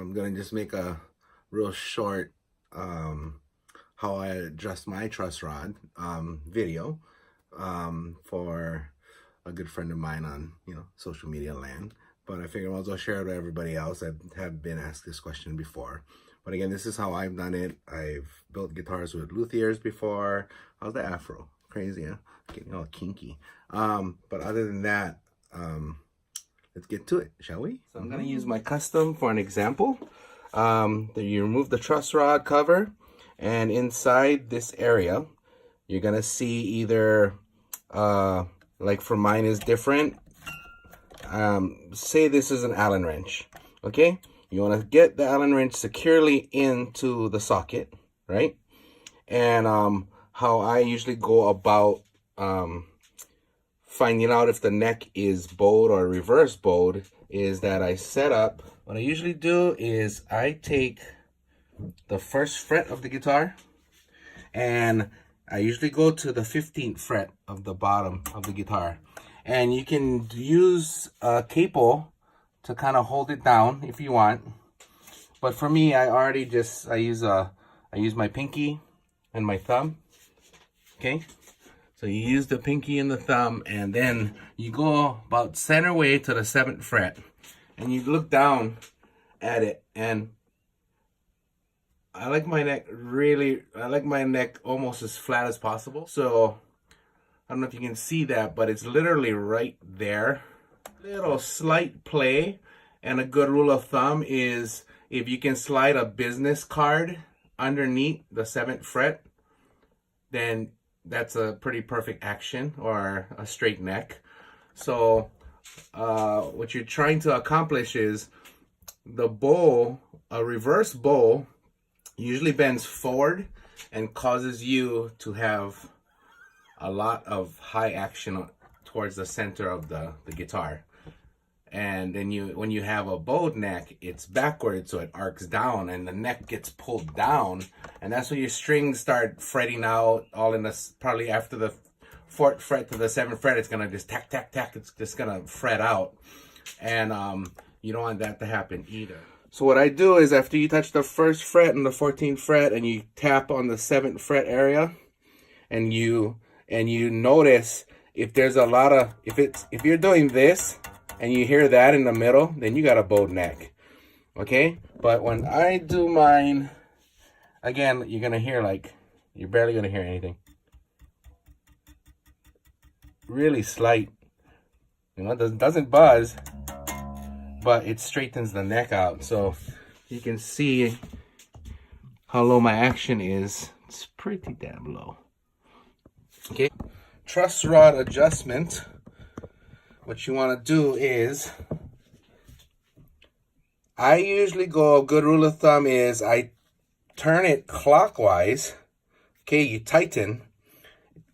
I'm gonna just make a real short how I adjust my truss rod video for a good friend of mine on social media land. But I figured I might as well share it with everybody else that have been asked this question before. But again, this is how I've done it. I've built guitars with luthiers before. How's the afro? Crazy, huh? Getting all kinky. But other than that, let's get to it, shall we? So I'm gonna use my custom for an example. You remove the truss rod cover, and inside this area, you're gonna see either, like for mine is different. Say this is an Allen wrench, okay? You wanna get the Allen wrench securely into the socket, right? And how I usually go about finding out if the neck is bowed or reverse bowed is that I set up, what I usually do is I take the first fret of the guitar and I usually go to the 15th fret of the bottom of the guitar. And you can use a capo to kind of hold it down if you want. But for me, I use my pinky and my thumb, okay? So you use the pinky and the thumb, and then you go about center way to the 7th fret, and you look down at it. And I like my neck almost as flat as possible. So I don't know if you can see that, but it's literally right there. Little slight play, and a good rule of thumb is if you can slide a business card underneath the 7th fret, then that's a pretty perfect action, or a straight neck. So what you're trying to accomplish is the bow, a reverse bow, usually bends forward and causes you to have a lot of high action towards the center of the guitar. And then when you have a bowed neck, it's backwards, so it arcs down and the neck gets pulled down, and that's when your strings start fretting out all in this. Probably after the 4th fret to the 7th fret, it's gonna just tack tack tack. It's just gonna fret out, and you don't want that to happen either. So what I do is, after you touch the 1st fret and the 14th fret, and you tap on the 7th fret area, and you notice if there's a lot of, if you're doing this and you hear that in the middle, then you got a bowed neck, okay? But when I do mine, again, you're gonna hear you're barely gonna hear anything. Really slight, it doesn't buzz, but it straightens the neck out. So you can see how low my action is. It's pretty damn low. Okay, truss rod adjustment. What you want to do is, I usually go, a good rule of thumb is I turn it clockwise. Okay, you tighten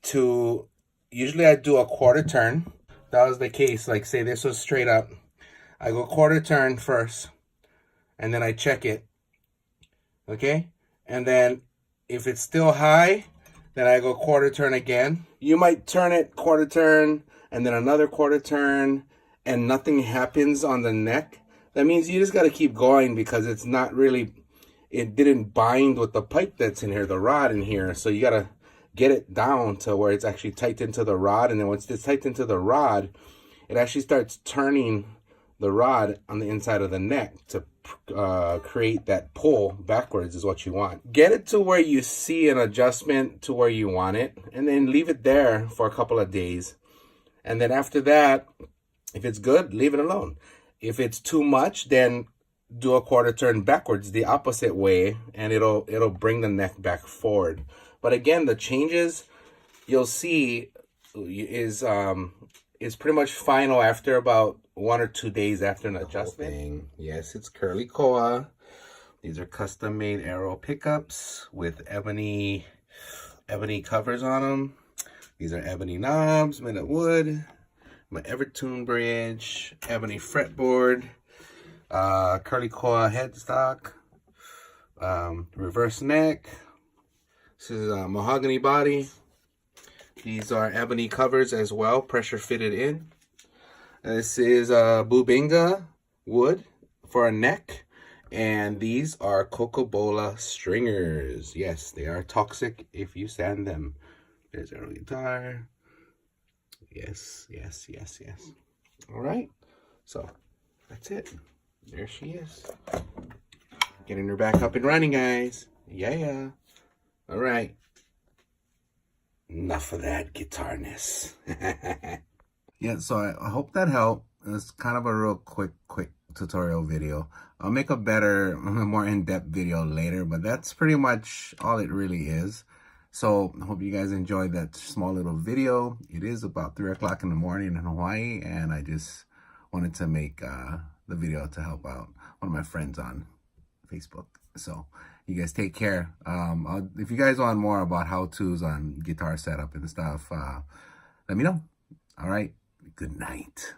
to, usually I do a 1/4 turn. That was the case, like say this was straight up. I go 1/4 turn first, and then I check it. Okay, and then if it's still high, then I go 1/4 turn again. You might turn it 1/4 turn, and then another 1/4 turn, and nothing happens on the neck. That means you just got to keep going, because it's not really, it didn't bind with the pipe that's in here, the rod in here. So you got to get it down to where it's actually tight into the rod. And then once it's tight into the rod, it actually starts turning the rod on the inside of the neck to create that pull backwards is what you want. Get it to where you see an adjustment to where you want it, and then leave it there for a couple of days. And then after that, if it's good, leave it alone. If it's too much, then do a 1/4 turn backwards the opposite way, and it'll bring the neck back forward. But again, the changes you'll see is pretty much final after about 1 or 2 days after an adjustment. Yes, it's Curly Koa. These are custom made arrow pickups with ebony covers on them. These are ebony knobs made of wood. My Evertune bridge, ebony fretboard, Curly Koa headstock, reverse neck. This is a mahogany body. These are ebony covers as well, pressure fitted in. This is a Bubinga wood for a neck, And these are Coca-Cola stringers. Yes, they are toxic if you sand them. There's our guitar. Yes, yes, yes, yes. All right. So that's it. There she is. Getting her back up and running, guys. Yeah. All right. Enough of that guitarness. Yeah, so I hope that helped. It's kind of a real quick tutorial video. I'll make a better, more in-depth video later, but that's pretty much all it really is. So I hope you guys enjoyed that small little video. It is about 3 o'clock in the morning in Hawaii, and I just wanted to make the video to help out one of my friends on Facebook. So you guys take care. If you guys want more about how-tos on guitar setup and stuff, let me know. All right. Good night.